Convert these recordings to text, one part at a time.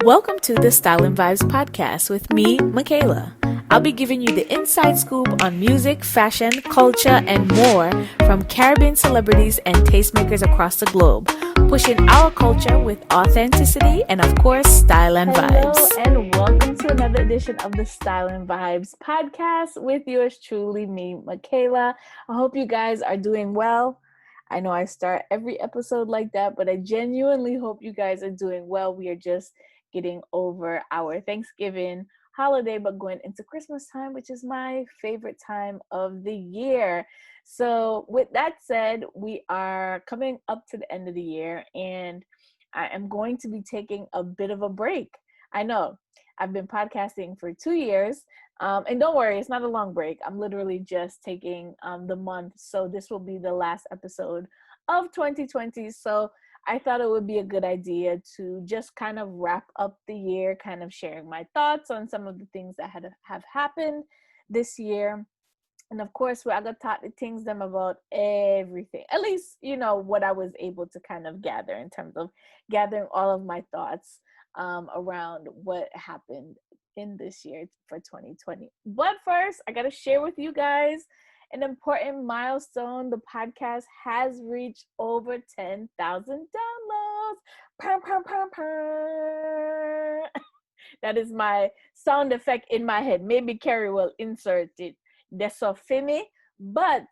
Welcome to the Style and Vibes podcast with me, Michaela. I'll be giving you the inside scoop on music, fashion, culture, and more from Caribbean celebrities and tastemakers across the globe, pushing our culture with authenticity and, of course, style and vibes. Hello, and welcome to another edition of the Style and Vibes podcast with yours truly, me, Michaela. I hope you guys are doing well. I know I start every episode like that, but I genuinely hope you guys are doing well. We are just getting over our Thanksgiving holiday, but going into Christmas time, which is my favorite time of the year. So with that said, we are coming up to the end of the year, and I am going to be taking a bit of a break. I know I've been podcasting for 2 years, and don't worry, it's not a long break. I'm literally just taking the month. So this will be the last episode of 2020. So I thought it would be a good idea to just kind of wrap up the year, kind of sharing my thoughts on some of the things that have happened this year. And of course, we're going to talk to things them about everything, at least, what I was able to kind of gather in terms of gathering all of my thoughts around what happened in this year for 2020. But first, I got to share with you guys an important milestone. The podcast has reached over 10,000 downloads. Pum, pum, pum, pum. That is my sound effect in my head. Maybe Carrie will insert it. That's so for me. But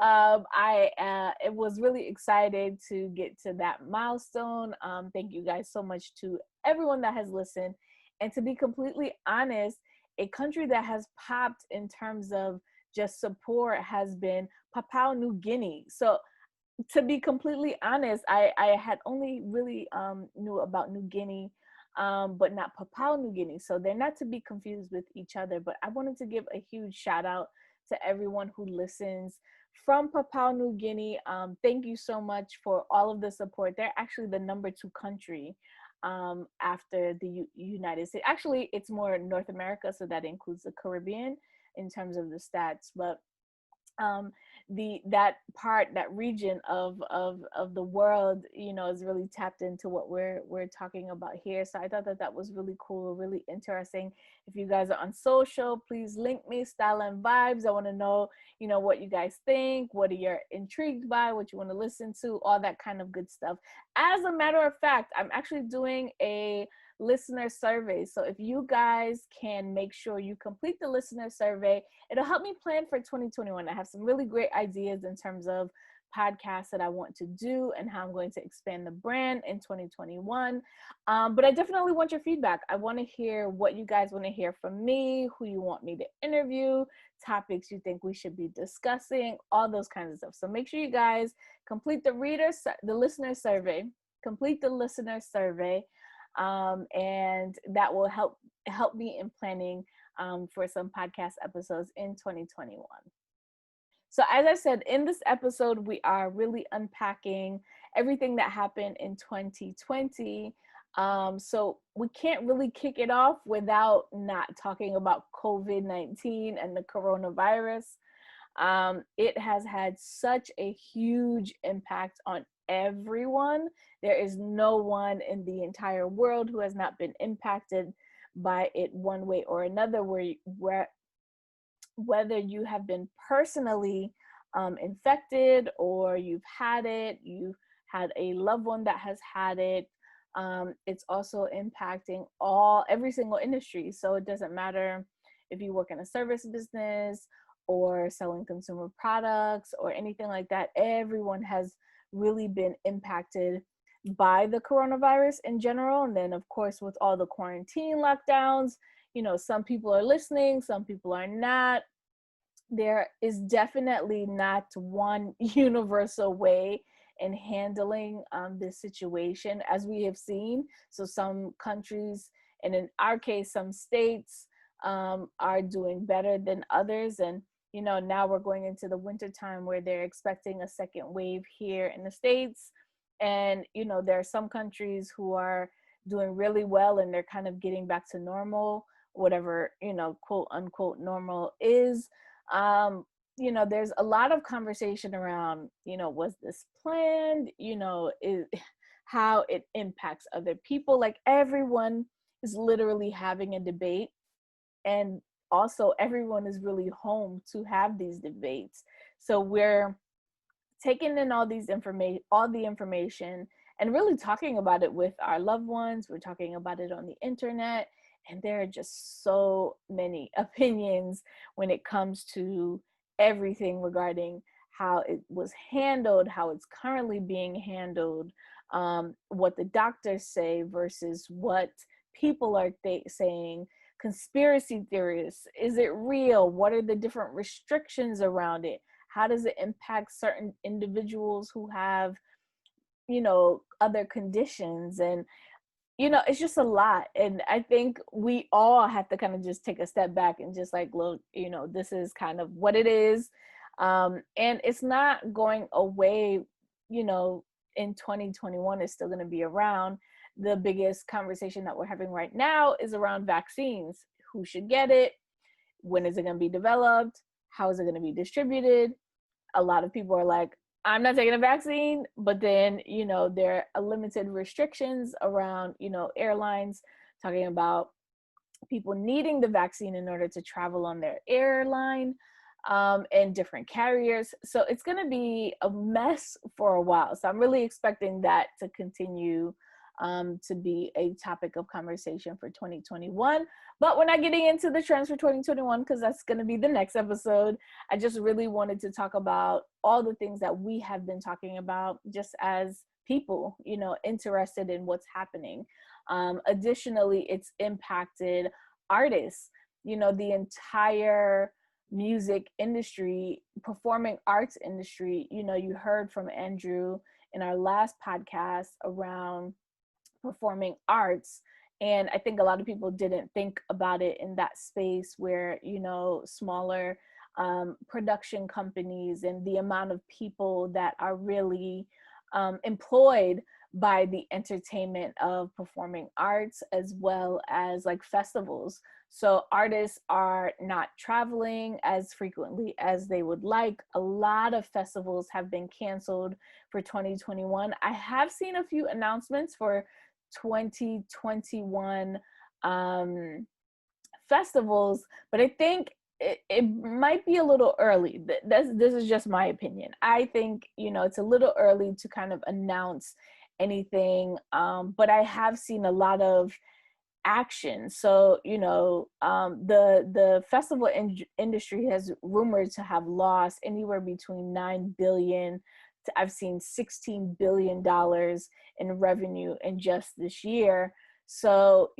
I was really excited to get to that milestone. Thank you guys so much to everyone that has listened. And to be completely honest, a country that has popped in terms of just support has been Papua New Guinea. So to be completely honest, I had only really knew about New Guinea, but not Papua New Guinea. So they're not to be confused with each other. But I wanted to give a huge shout out to everyone who listens from Papua New Guinea. Thank you so much for all of the support. They're actually the number 2 country after the United States. Actually, it's more North America, so that includes the Caribbean in terms of the stats. But that region of the world, is really tapped into what we're talking about here. So I thought that was really cool, really interesting. If you guys are on social, please link me, Style and Vibes. I want to know, what you guys think, what are you intrigued by, what you want to listen to, all that kind of good stuff. As a matter of fact, I'm actually doing a listener survey. So if you guys can make sure you complete the listener survey, it'll help me plan for 2021. I have some really great ideas in terms of podcasts that I want to do and how I'm going to expand the brand in 2021. But I definitely want your feedback. I want to hear what you guys want to hear from me, who you want me to interview, topics you think we should be discussing, all those kinds of stuff. So make sure you guys complete the listener survey, and that will help me in planning for some podcast episodes in 2021. So as I said, in this episode, we are really unpacking everything that happened in 2020. So we can't really kick it off without not talking about COVID-19 and the coronavirus. It has had such a huge impact on everyone. There is no one in the entire world who has not been impacted by it one way or another, whether you have been personally infected or you've had it, you've had a loved one that has had it. It's also impacting every single industry. So it doesn't matter if you work in a service business or selling consumer products or anything like that. Everyone has really been impacted by the coronavirus in general. And then, of course, with all the quarantine lockdowns, some people are listening, some people are not. There is definitely not one universal way in handling this situation, as we have seen. So some countries, and in our case, some states are doing better than others. And, now we're going into the winter time where they're expecting a second wave here in the States. And, there are some countries who are doing really well and they're kind of getting back to normal, whatever, quote unquote normal is. There's a lot of conversation around, was this planned, how it impacts other people. Like everyone is literally having a debate, and also everyone is really home to have these debates. So we're taking in all the information, and really talking about it with our loved ones. We're talking about it on the internet, and there are just so many opinions when it comes to everything regarding how it was handled, how it's currently being handled, what the doctors say versus what people are saying, conspiracy theorists, is it real, what are the different restrictions around it, how does it impact certain individuals who have, other conditions, and it's just a lot. And I think we all have to kind of just take a step back and just like, look, this is kind of what it is. And it's not going away, in 2021. It's still going to be around. The biggest conversation that we're having right now is around vaccines. Who should get it? When is it going to be developed? How is it going to be distributed? A lot of people are like, I'm not taking a vaccine, but then, there are limited restrictions around, airlines, talking about people needing the vaccine in order to travel on their airline, and different carriers. So it's going to be a mess for a while. So I'm really expecting that to continue to be a topic of conversation for 2021. But we're not getting into the trends for 2021 because that's going to be the next episode. I just really wanted to talk about all the things that we have been talking about just as people, interested in what's happening. Additionally, it's impacted artists, the entire music industry, performing arts industry. You heard from Andrew in our last podcast around performing arts, and I think a lot of people didn't think about it in that space where smaller production companies and the amount of people that are really employed by the entertainment of performing arts, as well as like festivals. So artists are not traveling as frequently as they would like. A lot of festivals have been canceled for 2021. I have seen a few announcements for 2021 festivals, but I think it might be a little early. This is just my opinion. I think, it's a little early to kind of announce anything, but I have seen a lot of action. So, the festival industry has rumored to have lost anywhere between 9 billion to, I've seen $16 billion in revenue in just this year. So,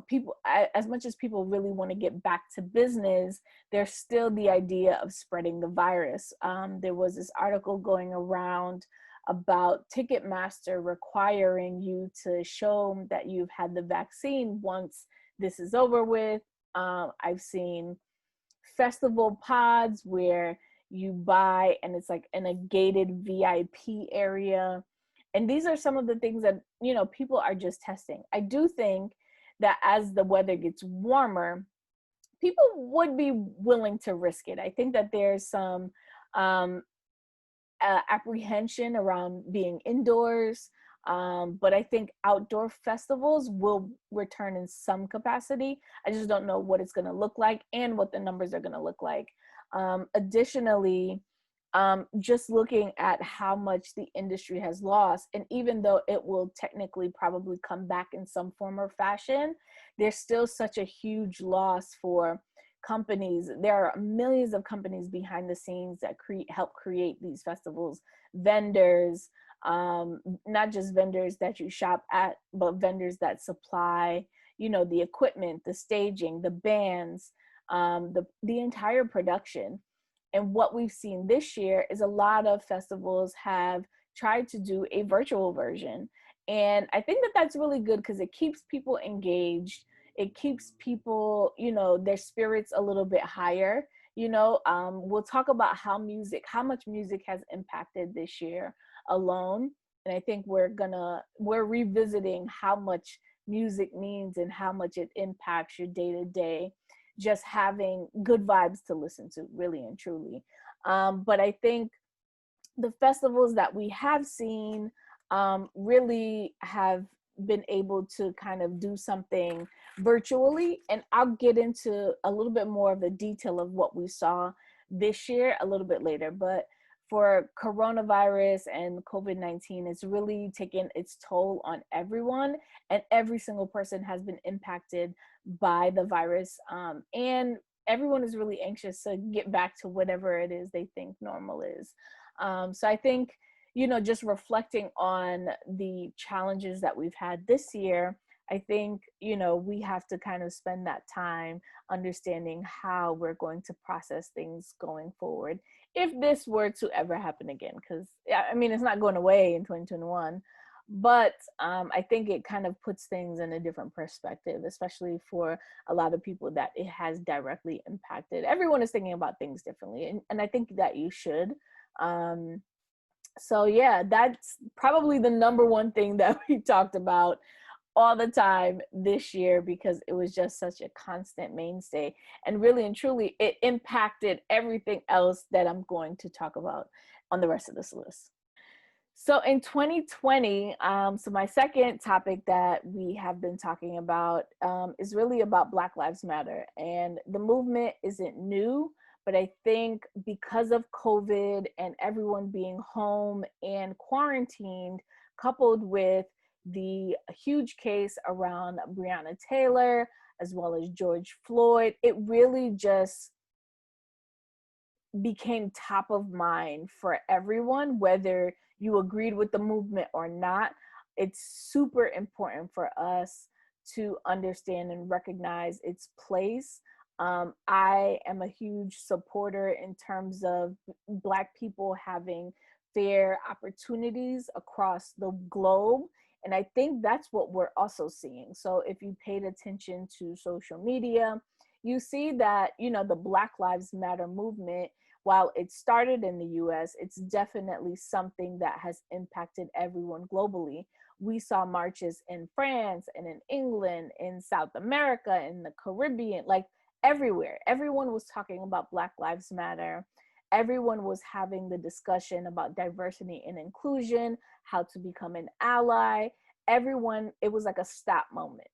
people, as much as people really want to get back to business, there's still the idea of spreading the virus. There was this article going around about Ticketmaster requiring you to show that you've had the vaccine once this is over with. I've seen festival pods where you buy and it's like in a gated VIP area. And these are some of the things that, people are just testing. I do think that as the weather gets warmer, people would be willing to risk it. I think that there's some apprehension around being indoors. But I think outdoor festivals will return in some capacity. I just don't know what it's going to look like and what the numbers are going to look like. Additionally, just looking at how much the industry has lost, and even though it will technically probably come back in some form or fashion, there's still such a huge loss for companies. There are millions of companies behind the scenes that help create these festivals, vendors, not just vendors that you shop at, but vendors that supply, the equipment, the staging, the bands, the entire production. And what we've seen this year is a lot of festivals have tried to do a virtual version. And I think that that's really good because it keeps people engaged. It keeps people, their spirits a little bit higher. We'll talk about how much music has impacted this year alone. And I think we're revisiting how much music means and how much it impacts your day to day, just having good vibes to listen to, really and truly. But I think the festivals that we have seen really have been able to kind of do something virtually. And I'll get into a little bit more of the detail of what we saw this year a little bit later. But for coronavirus and COVID-19, it's really taken its toll on everyone, and every single person has been impacted by the virus. And everyone is really anxious to get back to whatever it is they think normal is. So I think, just reflecting on the challenges that we've had this year, I think, we have to kind of spend that time understanding how we're going to process things going forward if this were to ever happen again. Because, I mean, it's not going away in 2021, but I think it kind of puts things in a different perspective, especially for a lot of people that it has directly impacted. Everyone is thinking about things differently, and I think that you should. So yeah, that's probably the number one thing that we talked about all the time this year, because it was just such a constant mainstay, and really and truly it impacted everything else that I'm going to talk about on the rest of this list. So in 2020, so my second topic that we have been talking about is really about Black Lives Matter. And the movement isn't new, but I think because of COVID and everyone being home and quarantined, coupled with the huge case around Breonna Taylor, as well as George Floyd, it really just became top of mind for everyone, whether you agreed with the movement or not. It's super important for us to understand and recognize its place. I am a huge supporter in terms of Black people having fair opportunities across the globe. And I think that's what we're also seeing. So if you paid attention to social media, you see that, the Black Lives Matter movement, while it started in the US, it's definitely something that has impacted everyone globally. We saw marches in France and in England, in South America, in the Caribbean, like everywhere. Everyone was talking about Black Lives Matter. Everyone was having the discussion about diversity and inclusion, how to become an ally. It was like a stop moment.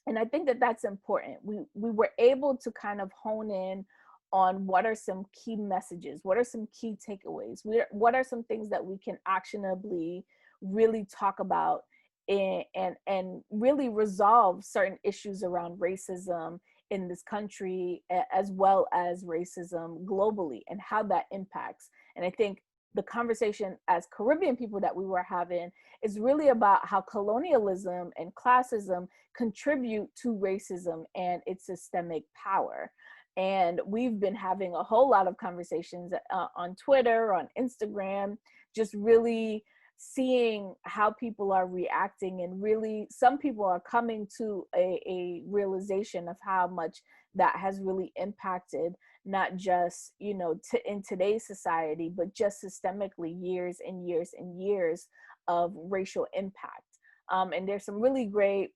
And I think that that's important. We were able to kind of hone in on what are some key messages, what are some key takeaways, what are some things that we can actionably really talk about and really resolve certain issues around racism in this country, as well as racism globally, and how that impacts. And I think the conversation as Caribbean people that we were having is really about how colonialism and classism contribute to racism and its systemic power. And we've been having a whole lot of conversations on Twitter, on Instagram, just really seeing how people are reacting, and really some people are coming to a realization of how much that has really impacted not just, in today's society, but just systemically years and years and years of racial impact. And there's some really great,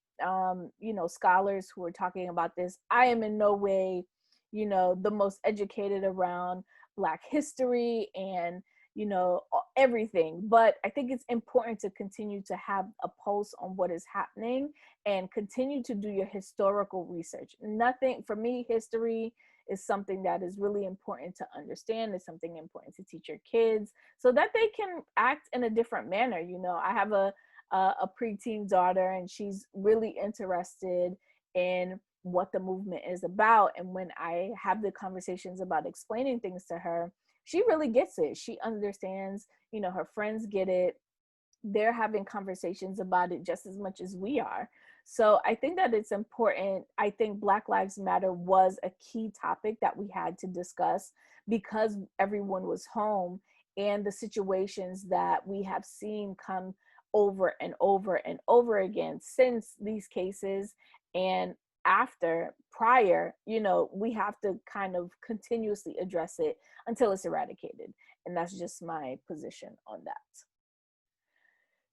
scholars who are talking about this. I am in no way, the most educated around Black history and, everything. But I think it's important to continue to have a pulse on what is happening and continue to do your historical research. Nothing, for me, history is something that is really important to understand. It's something important to teach your kids so that they can act in a different manner. I have a preteen daughter, and she's really interested in what the movement is about. And when I have the conversations about explaining things to her, she really gets it. She understands, her friends get it. They're having conversations about it just as much as we are. So I think that it's important. I think Black Lives Matter was a key topic that we had to discuss because everyone was home, and the situations that we have seen come over and over and over again since these cases and prior, we have to kind of continuously address it until it's eradicated. And that's just my position on that.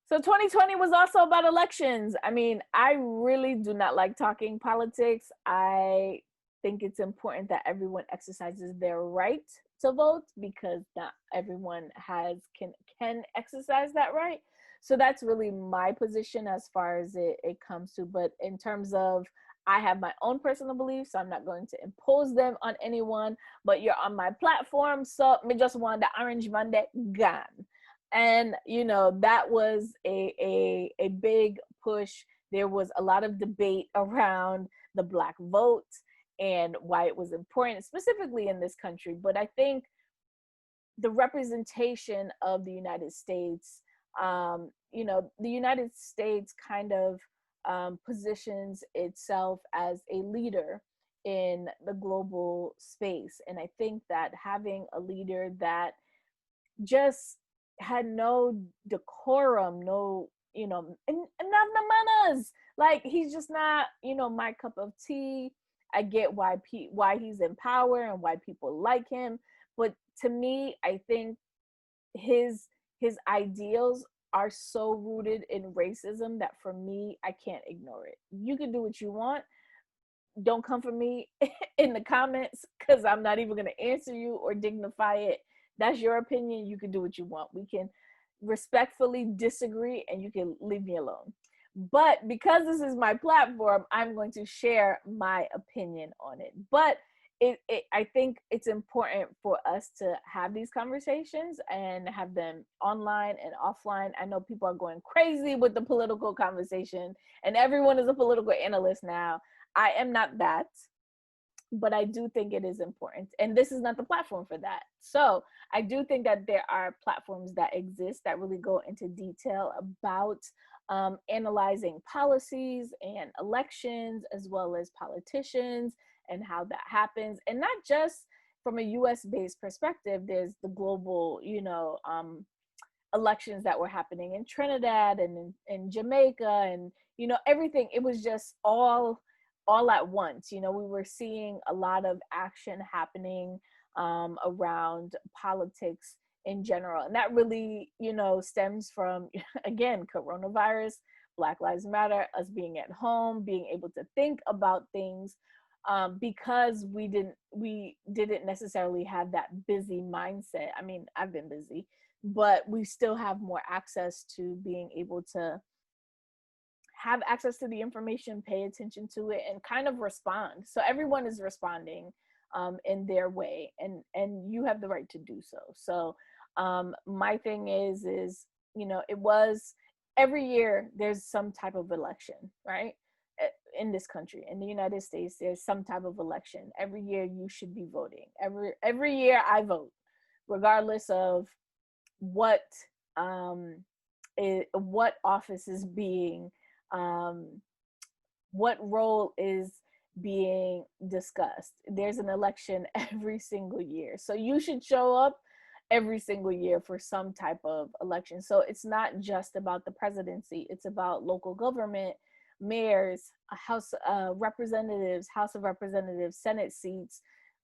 So 2020 was also about elections. I mean, I really do not like talking politics. I think it's important that everyone exercises their right to vote, because not everyone can exercise that right. So that's really my position as far as it comes to. But in terms of, I have my own personal beliefs, so I'm not going to impose them on anyone. But you're on my platform, so me just want the orange Monday gone. And that was a big push. There was a lot of debate around the Black vote and why it was important, specifically in this country. But I think the representation of the United States, the United States kind of positions itself as a leader in the global space. And I think that having a leader that just had no decorum, no, and not the manners. Like, he's just not, my cup of tea. I get why he's in power and why people like him, but to me, I think his ideals are so rooted in racism that for me, I can't ignore it. You can do what you want. Don't come for me in the comments, because I'm not even going to answer you or dignify it. That's your opinion. You can do what you want. We can respectfully disagree and you can leave me alone. But because this is my platform, I'm going to share my opinion on it. But I think it's important for us to have these conversations and have them online and offline. I know people are going crazy with the political conversation, and everyone is a political analyst now. I am not that, but I do think it is important. And this is not the platform for that. So I do think that there are platforms that exist that really go into detail about analyzing policies and elections, as well as politicians and how that happens. And not just from a US based perspective, there's the global, elections that were happening in Trinidad and in Jamaica and, everything. It was just all at once. We were seeing a lot of action happening around politics in general. And that really, stems from, again, coronavirus, Black Lives Matter, us being at home, being able to think about things, because we didn't necessarily have that busy mindset. I mean, I've been busy, but we still have more access to being able to have access to the information, pay attention to it, and kind of respond. So everyone is responding in their way, and you have the right to do so. So my thing is, it was every year there's some type of election, right? In this country, in the United States, there's some type of election. Every year you should be voting. Every year I vote, regardless of what office is being, what role is being discussed. There's an election every single year. So you should show up every single year for some type of election. So it's not just about the presidency, it's about local government, mayors, House representatives, House of Representatives, Senate seats.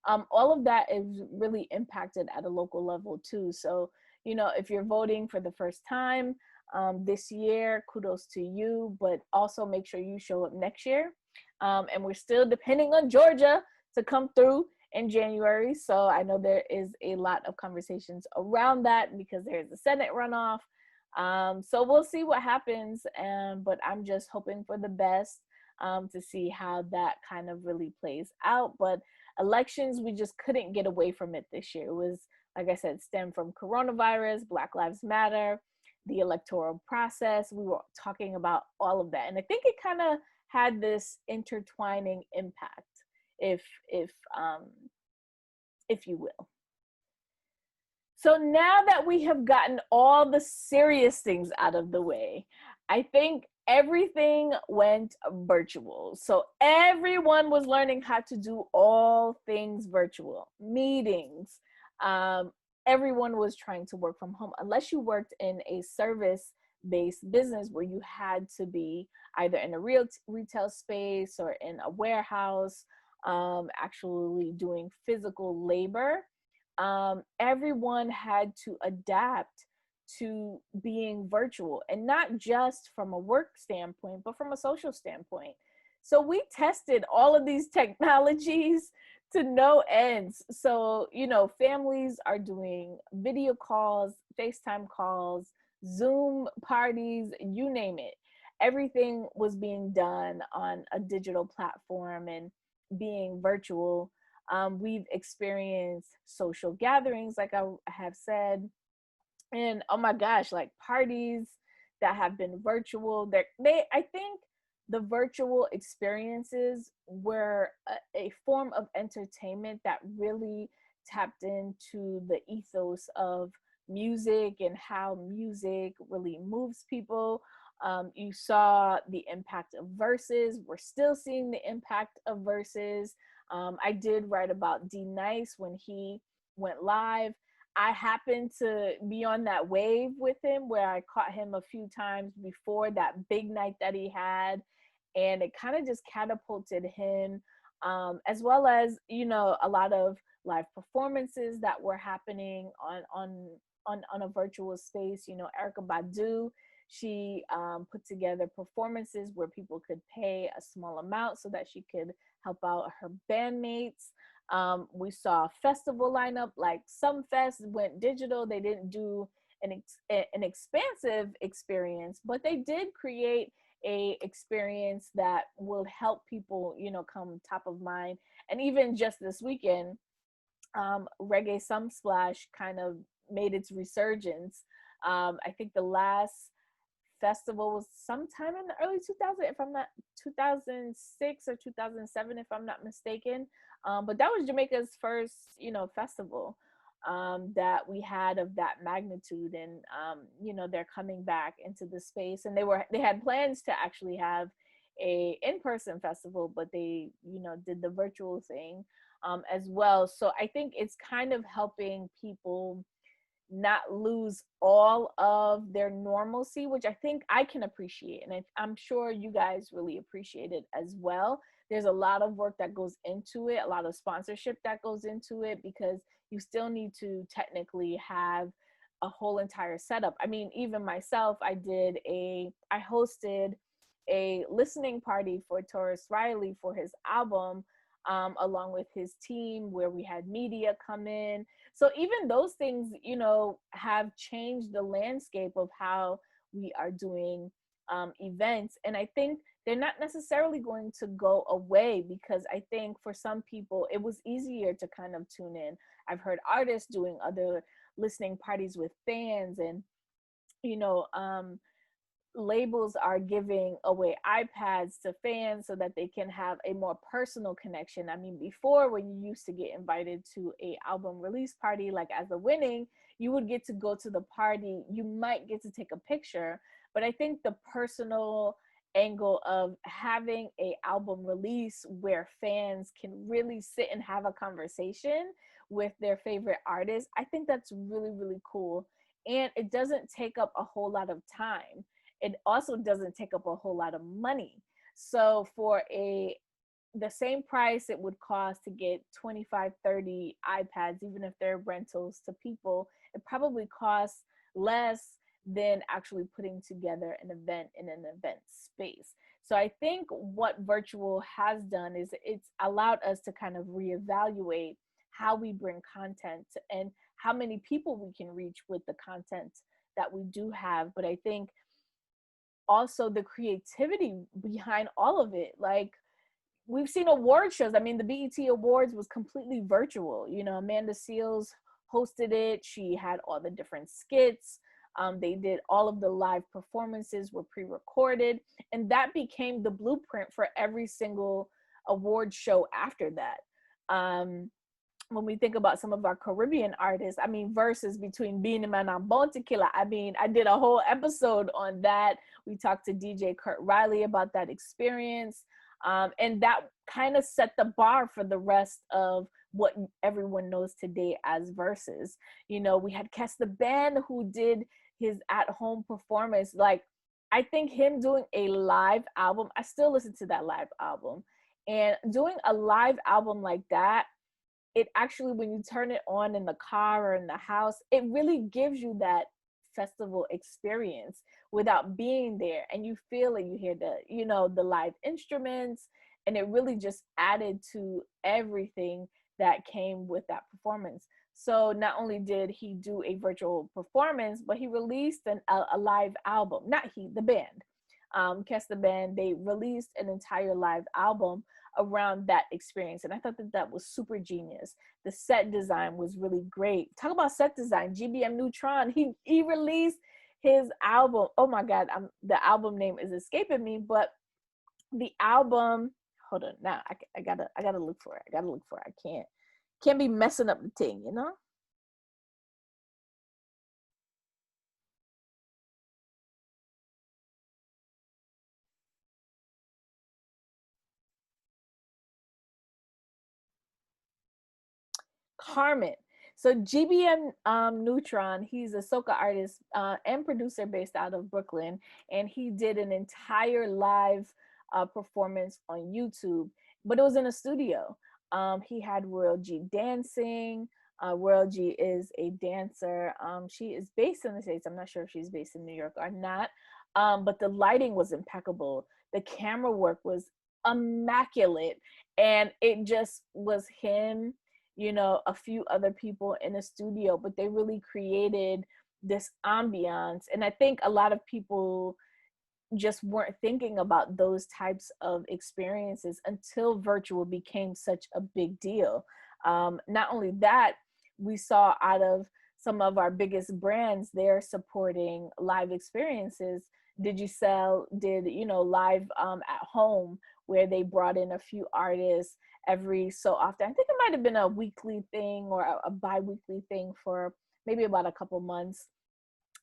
All of that is really impacted at a local level too. So, if you're voting for the first time this year, kudos to you, but also make sure you show up next year. And we're still depending on Georgia to come through in January. So I know there is a lot of conversations around that because there's a Senate runoff. So we'll see what happens. But I'm just hoping for the best to see how that kind of really plays out. But elections, we just couldn't get away from it this year. It was, like I said, stemmed from coronavirus, Black Lives Matter, the electoral process. We were talking about all of that. And I think it kind of had this intertwining impact, if you will. So now that we have gotten all the serious things out of the way, I think everything went virtual. So everyone was learning how to do all things virtual, meetings. Everyone was trying to work from home, unless you worked in a service-based business where you had to be either in a real retail space or in a warehouse, actually doing physical labor. Everyone had to adapt to being virtual, and not just from a work standpoint, but from a social standpoint. So we tested all of these technologies to no ends. So, families are doing video calls, FaceTime calls, Zoom parties, you name it. Everything was being done on a digital platform and being virtual. We've experienced social gatherings, like I have said, and oh my gosh, like parties that have been virtual. I think the virtual experiences were a form of entertainment that really tapped into the ethos of music and how music really moves people. You saw the impact of verses. We're still seeing the impact of verses. I did write about D Nice when he went live. I happened to be on that wave with him where I caught him a few times before that big night that he had. And it kind of just catapulted him, as well as, a lot of live performances that were happening on a virtual space. Erica Badu, she put together performances where people could pay a small amount so that she could help out her bandmates. We saw a festival lineup, like some fests went digital. They didn't do an expansive experience, but they did create a experience that will help people, come top of mind. And even just this weekend, Reggae Splash kind of made its resurgence. I think the last festival was sometime in the early 2000s, if I'm not 2006 or 2007, if I'm not mistaken. But that was Jamaica's first, festival that we had of that magnitude. And they're coming back into the space, and they had plans to actually have a in-person festival, but they did the virtual thing as well. So I think it's kind of helping people not lose all of their normalcy, which I think I can appreciate. And I'm sure you guys really appreciate it as well. There's a lot of work that goes into it, a lot of sponsorship that goes into it, because you still need to technically have a whole entire setup. I mean, even myself, I hosted a listening party for Taurus Riley for his album, along with his team, where we had media come in. So even those things, have changed the landscape of how we are doing events. And I think they're not necessarily going to go away, because I think for some people, it was easier to kind of tune in. I've heard artists doing other listening parties with fans, and, labels are giving away iPads to fans so that they can have a more personal connection. I mean, before, when you used to get invited to a album release party, like as a winning, you would get to go to the party. You might get to take a picture, but I think the personal angle of having a album release where fans can really sit and have a conversation with their favorite artist, I think that's really, really cool. And it doesn't take up a whole lot of time. It also doesn't take up a whole lot of money. So for the same price it would cost to get 25, 30 iPads, even if they're rentals to people, it probably costs less than actually putting together an event in an event space. So I think what virtual has done is it's allowed us to kind of reevaluate how we bring content and how many people we can reach with the content that we do have. But I think also the creativity behind all of it, like we've seen award shows. I mean, the BET Awards was completely virtual. Amanda Seales hosted it. She had all the different skits. They did all of the live performances were pre-recorded, and that became the blueprint for every single award show after that. When we think about some of our Caribbean artists, I mean, verses between Beanie Man and Bounty Killer. I mean, I did a whole episode on that. We talked to DJ Kurt Riley about that experience. And that kind of set the bar for the rest of what everyone knows today as verses. We had Kes the Band, who did his at-home performance. Like, I think him doing a live album, I still listen to that live album. And doing a live album like that, it actually, when you turn it on in the car or in the house, it really gives you that festival experience without being there. And you feel it, you hear the live instruments, and it really just added to everything that came with that performance. So not only did he do a virtual performance, but he released a live album. Not he, the band. Kes the band, they released an entire live album around that experience. And I thought that that was super genius. The set design was really great. Talk about set design. GBM Neutron, he released his album. Oh my God, the album name is escaping me, but the album, hold on, now I gotta look for it. I can't be messing up the thing, you know? Carmen. So GBM Neutron, he's a soca artist and producer based out of Brooklyn, and he did an entire live performance on YouTube, but it was in a studio. He had Royal G dancing. Royal G is a dancer. She is based in the States. I'm not sure if she's based in New York or not, but the lighting was impeccable. The camera work was immaculate, and it just was him, you know, a few other people in a studio, but they really created this ambiance. And I think a lot of people just weren't thinking about those types of experiences until virtual became such a big deal. Not only that, we saw out of some of our biggest brands, they're supporting live experiences. Digicel did, you know, live at home, where they brought in a few artists every so often. I think it might have been a weekly thing or a bi-weekly thing for maybe about a couple months,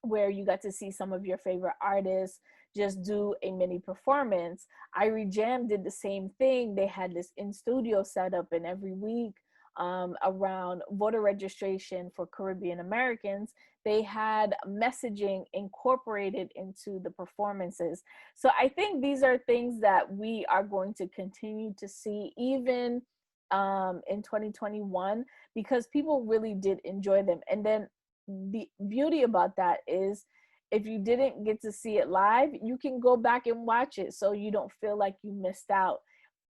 where you got to see some of your favorite artists just do a mini performance. Irie Jam did the same thing. They had this in studio setup, and every week around voter registration for Caribbean Americans, they had messaging incorporated into the performances. So I think these are things that we are going to continue to see even in 2021, because people really did enjoy them. And then the beauty about that is, if you didn't get to see it live, you can go back and watch it, so you don't feel like you missed out.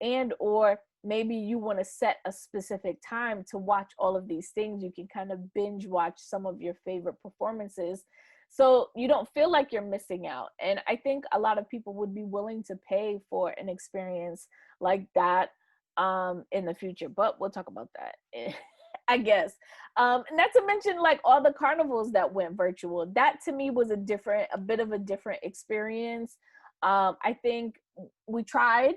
And or maybe you want to set a specific time to watch all of these things. You can kind of binge watch some of your favorite performances, so you don't feel like you're missing out. And I think a lot of people would be willing to pay for an experience like that in the future, but we'll talk about that I guess. Not to mention, like, all the carnivals that went virtual. That to me was a bit of a different experience. I think we tried,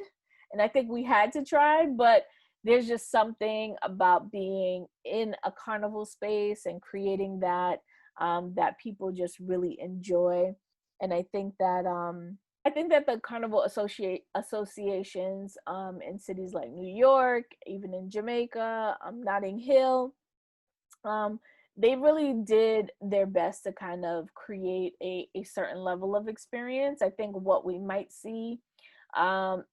and I think we had to try, but there's just something about being in a carnival space and creating that, that people just really enjoy. And I think that the carnival associations in cities like New York, even in Jamaica, Notting Hill, they really did their best to kind of create a certain level of experience. I think what we might see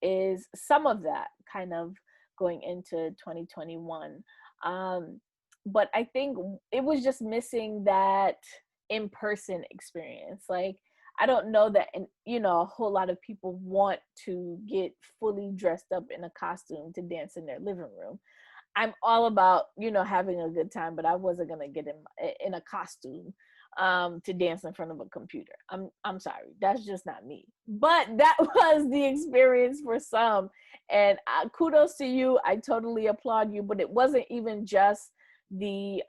is some of that kind of going into 2021. But I think it was just missing that in-person experience. Like, I don't know that, and you know, a whole lot of people want to get fully dressed up in a costume to dance in their living room. I'm all about, you know, having a good time, but I wasn't gonna get in a costume to dance in front of a computer. I'm sorry, that's just not me. But that was the experience for some, and kudos to you. I totally applaud you. But it wasn't even just the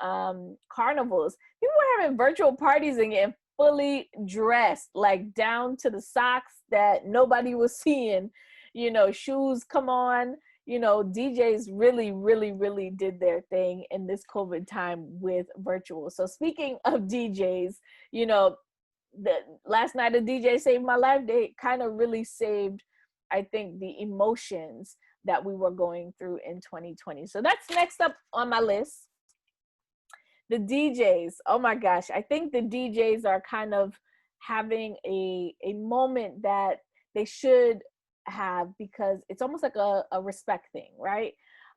carnivals. People were having virtual parties and getting fully dressed, like down to the socks that nobody was seeing. You know, shoes come on. You know, DJs really, really, really did their thing in this COVID time with virtual. So speaking of DJs, you know, the last night of DJ Saved My Life, they kind of really saved, I think, the emotions that we were going through in 2020. So that's next up on my list. The DJs, oh my gosh, I think the DJs are kind of having a moment that they should have, because it's almost like a respect thing, right?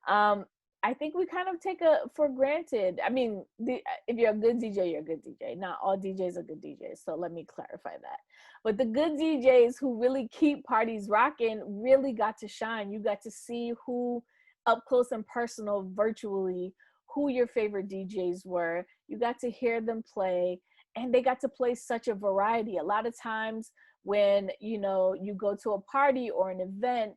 I think we kind of take for granted. I mean, if you're a good DJ, you're a good DJ. Not all DJs are good DJs, so let me clarify that. But the good DJs who really keep parties rocking really got to shine. You got to see who, up close and personal, virtually, who your favorite DJs were. You got to hear them play, and they got to play such a variety. A lot of times when, you know, you go to a party or an event,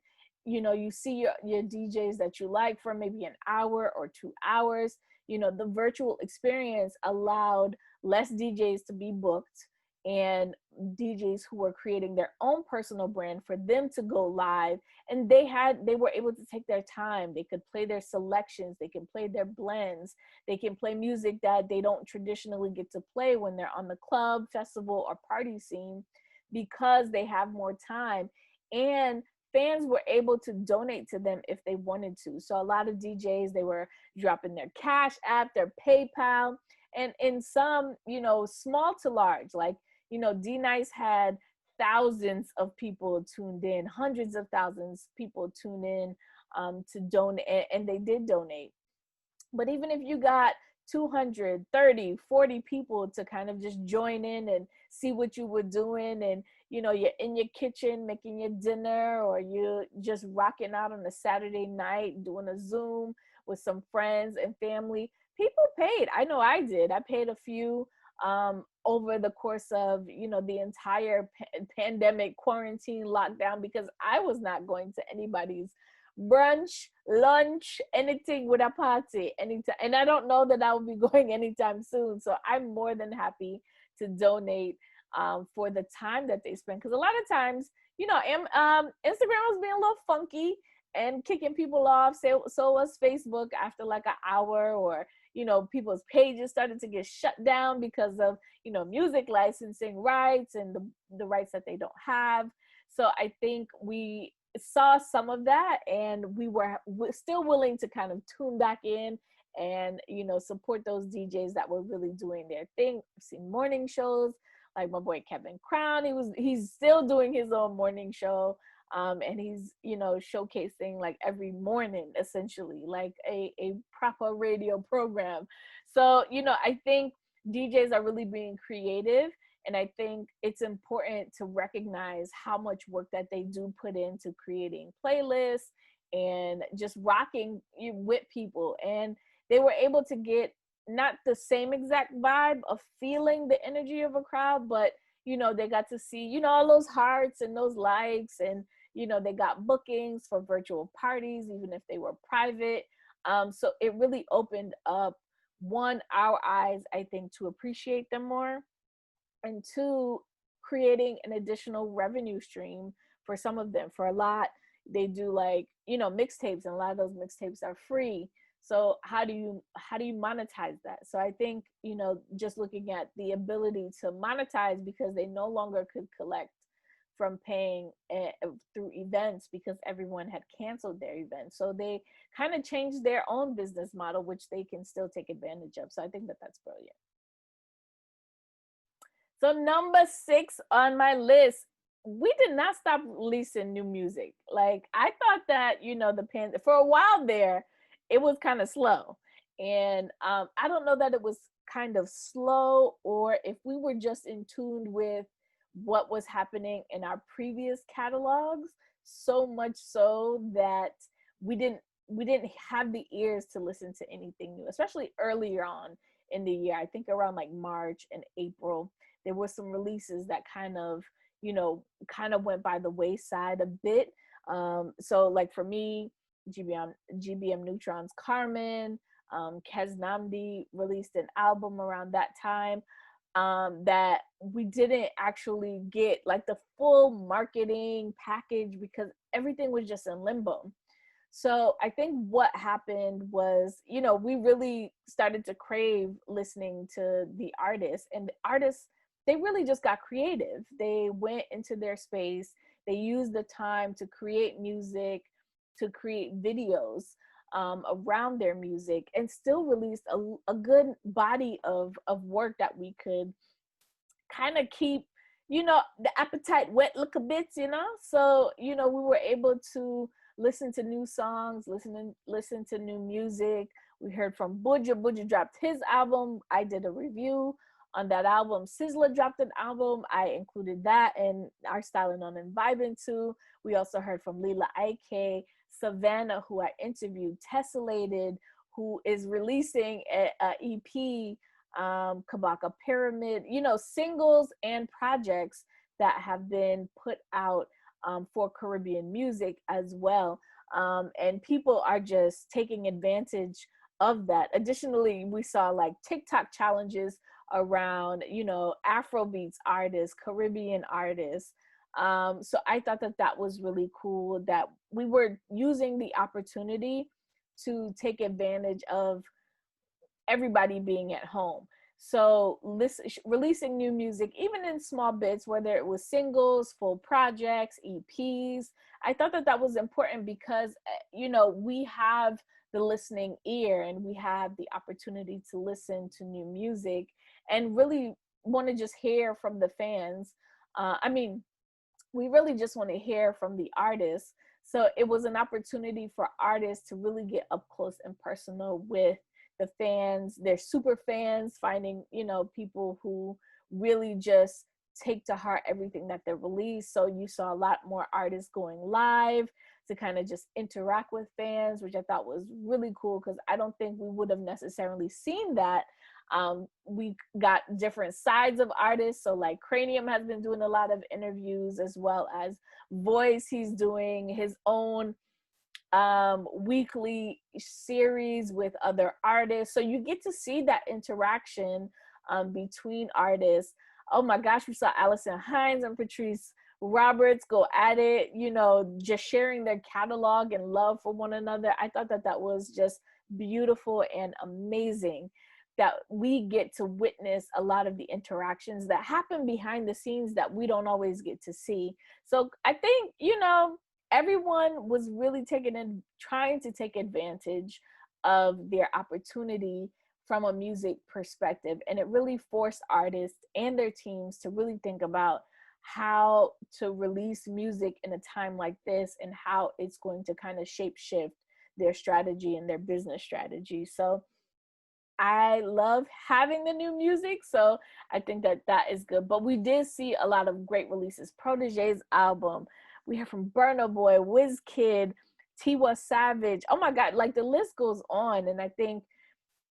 you know, you see your DJs that you like for maybe an hour or 2 hours. You know, the virtual experience allowed less DJs to be booked, and DJs who were creating their own personal brand for them to go live. And they were able to take their time. They could play their selections, they can play their blends, they can play music that they don't traditionally get to play when they're on the club, festival, or party scene, because they have more time. And fans were able to donate to them if they wanted to. So a lot of DJs, they were dropping their Cash App, their PayPal, and in some, you know, small to large, like, you know, D Nice had thousands of people tuned in, hundreds of thousands of people tune in to donate, and they did donate. But even if you got 200, 30, 40 people to kind of just join in and see what you were doing, and, you know, you're in your kitchen making your dinner, or you're just rocking out on a Saturday night doing a Zoom with some friends and family, people paid. I know I did. I paid a few over the course of, you know, the entire pandemic, quarantine, lockdown, because I was not going to anybody's brunch, lunch, anything with a party anytime. And I don't know that I will be going anytime soon. So I'm more than happy to donate for the time that they spend. Because a lot of times, you know, Instagram was being a little funky and kicking people off. So was Facebook after like an hour, or, you know, people's pages started to get shut down because of, you know, music licensing rights and the rights that they don't have. So I think we saw some of that, and we're still willing to kind of tune back in and, you know, support those DJs that were really doing their thing. I've seen morning shows like my boy Kevin Crown. He's still doing his own morning show. And he's, you know, showcasing like every morning, essentially, like a proper radio program. So, you know, I think DJs are really being creative, and I think it's important to recognize how much work that they do put into creating playlists and just rocking with people. And they were able to get not the same exact vibe of feeling the energy of a crowd, but, you know, they got to see, you know, all those hearts and those likes, and, you know, they got bookings for virtual parties, even if they were private. So it really opened up, one, our eyes, I think, to appreciate them more, and two, creating an additional revenue stream for some of them. For a lot, they do, like, you know, mixtapes, and a lot of those mixtapes are free. So how do you monetize that? So I think, you know, just looking at the ability to monetize, because they no longer could collect from paying through events, because everyone had canceled their events. So they kind of changed their own business model, which they can still take advantage of. So I think that that's brilliant. So number 6 on my list, we did not stop releasing new music. Like, I thought that, you know, for a while there, it was kind of slow. And I don't know that it was kind of slow, or if we were just in tune with what was happening in our previous catalogs, so much so that we didn't have the ears to listen to anything new, especially earlier on in the year. I think around like March and April, there were some releases that kind of went by the wayside a bit. So like for me, GBM Neutron's Carmen, Kez Namdi released an album around that time, that we didn't actually get like the full marketing package, because everything was just in limbo. So I think what happened was, you know, we really started to crave listening to the artists, and the artists, they really just got creative. They went into their space, they used the time to create music, to create videos around their music, and still released a good body of work that we could kind of keep, you know, the appetite wet little bits, you know? So, you know, we were able to listen to new songs, listen to new music. We heard from Buja. Buja dropped his album. I did a review on that album. Sizzla dropped an album. I included that in our Styling On and Vibing too. We also heard from Lila Ike, Savannah, who I interviewed, Tessellated, who is releasing a EP, Kabaka Pyramid, singles and projects that have been put out for Caribbean music as well. And people are just taking advantage of that. Additionally, we saw like TikTok challenges around, Afrobeats artists, Caribbean artists. So I thought that that was really cool that we were using the opportunity to take advantage of everybody being at home. So releasing new music, even in small bits, whether it was singles, full projects, EPs, I thought that that was important because, we have the listening ear and we have the opportunity to listen to new music and really want to just hear from the fans. We really just want to hear from the artists. So it was an opportunity for artists to really get up close and personal with the fans, their super fans, finding, people who really just take to heart everything that they release. So you saw a lot more artists going live to kind of just interact with fans, which I thought was really cool because I don't think we would have necessarily seen that. We got different sides of artists. So like Cranium has been doing a lot of interviews, as well as Voice. He's doing his own weekly series with other artists. So you get to see that interaction between artists. Oh my gosh, we saw Allison Hines and Patrice Roberts go at it, just sharing their catalog and love for one another. I thought that that was just beautiful and amazing that we get to witness a lot of the interactions that happen behind the scenes that we don't always get to see. So I think, everyone was really trying to take advantage of their opportunity from a music perspective. And it really forced artists and their teams to really think about how to release music in a time like this and how it's going to kind of shape shift their strategy and their business strategy. So I love having the new music, so I think that that is good. But we did see a lot of great releases. Protege's album. We heard from Burna Boy, Wizkid, Tiwa Savage. Oh my God, like the list goes on. And I think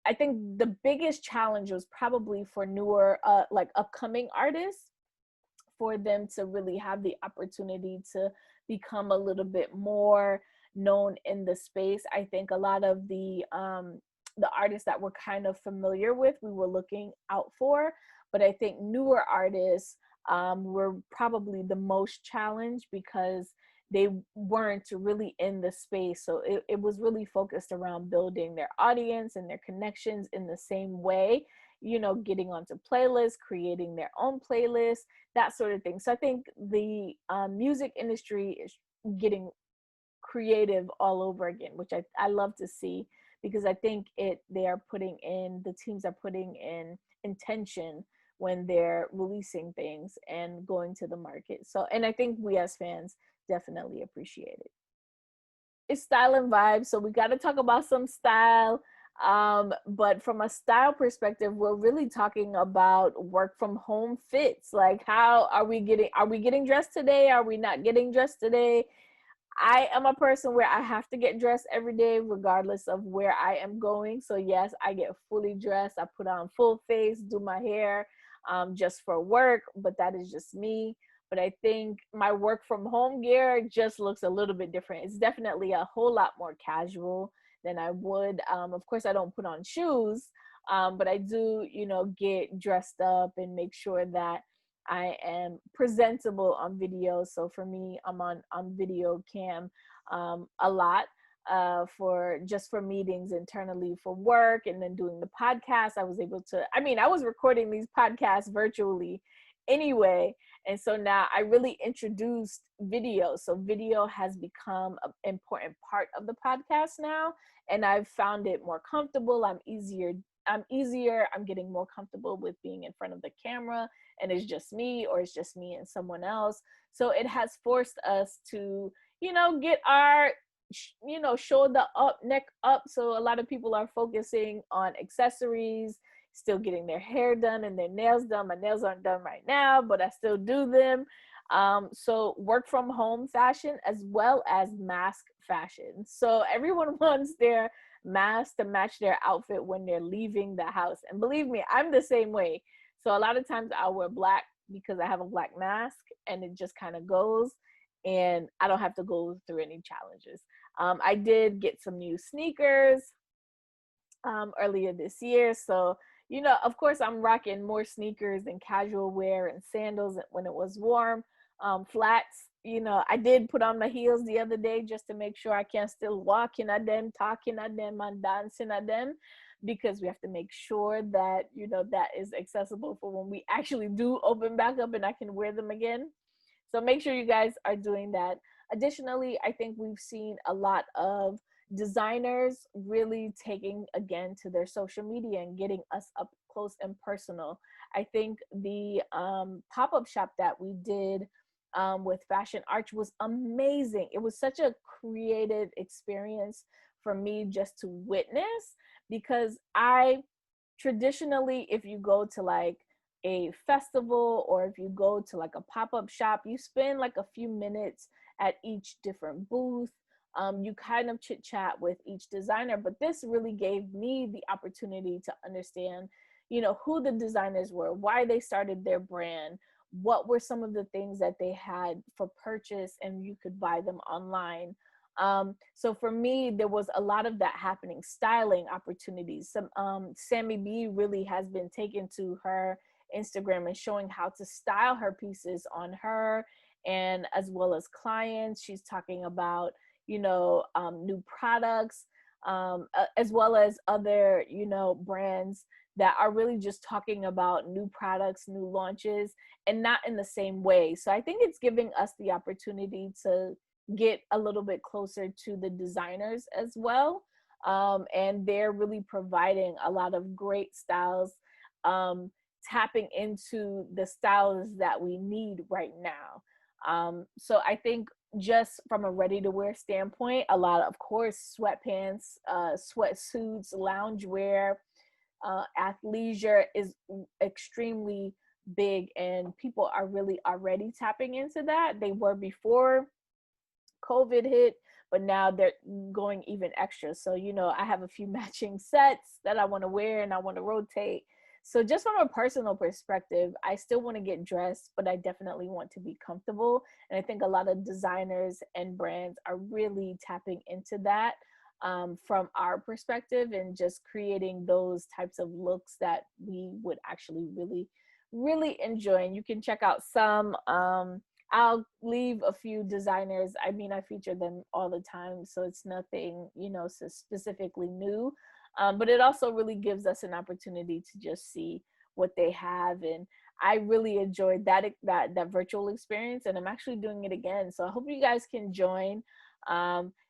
the biggest challenge was probably for newer, like upcoming artists, for them to really have the opportunity to become a little bit more known in the space. I think a lot of the artists that we're kind of familiar with, we were looking out for, but I think newer artists were probably the most challenged because they weren't really in the space. So it was really focused around building their audience and their connections in the same way, getting onto playlists, creating their own playlists, that sort of thing. So I think the music industry is getting creative all over again, which I love to see, because I think the teams are putting in intention when they're releasing things and going to the market. So, and I think we as fans definitely appreciate it. It's style and vibe, so we got to talk about some style. But from a style perspective, we're really talking about work from home fits. Like, how are we getting dressed today? Are we not getting dressed today? I am a person where I have to get dressed every day, regardless of where I am going. So yes, I get fully dressed. I put on full face, do my hair, just for work, but that is just me. But I think my work from home gear just looks a little bit different. It's definitely a whole lot more casual than I would. Of course, I don't put on shoes, but I do, get dressed up and make sure that I am presentable on video. So for me, I'm on video cam a lot for meetings internally for work, and then doing the podcast. I was recording these podcasts virtually anyway. And so now I really introduced video. So video has become an important part of the podcast now. And I've found it more comfortable. I'm getting more comfortable with being in front of the camera, and it's just me, or it's just me and someone else. So it has forced us to, get our, shoulder up, neck up. So a lot of people are focusing on accessories, still getting their hair done and their nails done. My nails aren't done right now, but I still do them. So work from home fashion as well as mask fashion. So everyone wants their masks to match their outfit when they're leaving the house. And believe me, I'm the same way. So a lot of times I'll wear black because I have a black mask and it just kind of goes and I don't have to go through any challenges. I did get some new sneakers earlier this year. So, you know, of course, I'm rocking more sneakers and casual wear and sandals when it was warm. Flats, you know, I did put on my heels the other day just to make sure I can still walking at them, talking at them, and dancing at them, because we have to make sure that, you know, that is accessible for when we actually do open back up and I can wear them again. So make sure you guys are doing that. Additionally, I think we've seen a lot of designers really taking again to their social media and getting us up close and personal. I think the pop-up shop that we did with Fashion Arch was amazing. It was such a creative experience for me just to witness, because I traditionally, if you go to like a festival or if you go to like a pop-up shop, you spend like a few minutes at each different booth. You kind of chit chat with each designer, but this really gave me the opportunity to understand, you know, who the designers were, why they started their brand, what were some of the things that they had for purchase, and you could buy them online. So for me, there was a lot of that happening. Styling opportunities. Sammy B really has been taken to her Instagram and showing how to style her pieces on her and as well as clients. She's talking about, you know, new products, as well as other, you know, brands that are really just talking about new products, new launches, and not in the same way. So I think it's giving us the opportunity to get a little bit closer to the designers as well. And they're really providing a lot of great styles, tapping into the styles that we need right now. So I think just from a ready to wear standpoint, a lot of course, sweatpants, sweatsuits, loungewear, athleisure is extremely big, and people are really already tapping into that. They were before COVID hit, but now they're going even extra. So, you know, I have a few matching sets that I want to wear and I want to rotate. So just from a personal perspective, I still want to get dressed, but I definitely want to be comfortable. And I think a lot of designers and brands are really tapping into that, from our perspective, and just creating those types of looks that we would actually really, really enjoy. And you can check out some. I'll leave a few designers. I mean, I feature them all the time, so it's nothing, you know, so specifically new. But it also really gives us an opportunity to just see what they have. And I really enjoyed that virtual experience, and I'm actually doing it again. So I hope you guys can join.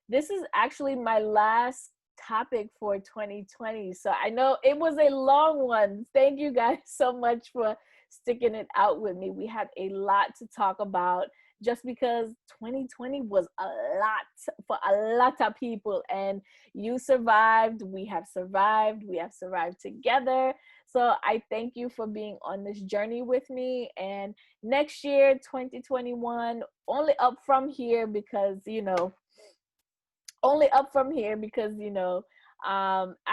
This is actually my last topic for 2020. So I know it was a long one. Thank you guys so much for sticking it out with me. We had a lot to talk about just because 2020 was a lot for a lot of people, and you survived, we have survived together. So I thank you for being on this journey with me. And next year, 2021, only up from here because, you know, I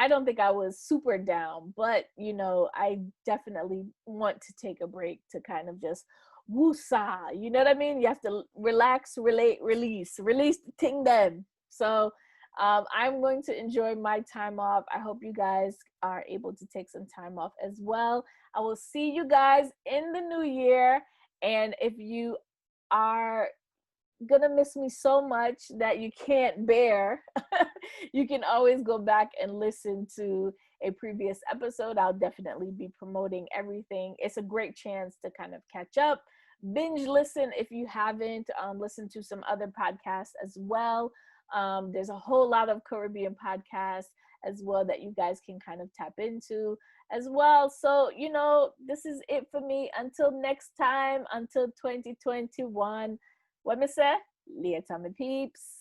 don't think I was super down, but, you know, I definitely want to take a break to kind of just woosah, you know what I mean? You have to relax, release the thing then. So I'm going to enjoy my time off. I hope you guys are able to take some time off as well. I will see you guys in the new year. And if you are gonna miss me so much that you can't bear, you can always go back and listen to a previous episode. I'll definitely be promoting everything. It's a great chance to kind of catch up, binge listen if you haven't, listen to some other podcasts as well. There's a whole lot of Caribbean podcasts as well that you guys can kind of tap into as well. So, you know, this is it for me. Until next time, until 2021. What me say? Later, my peeps.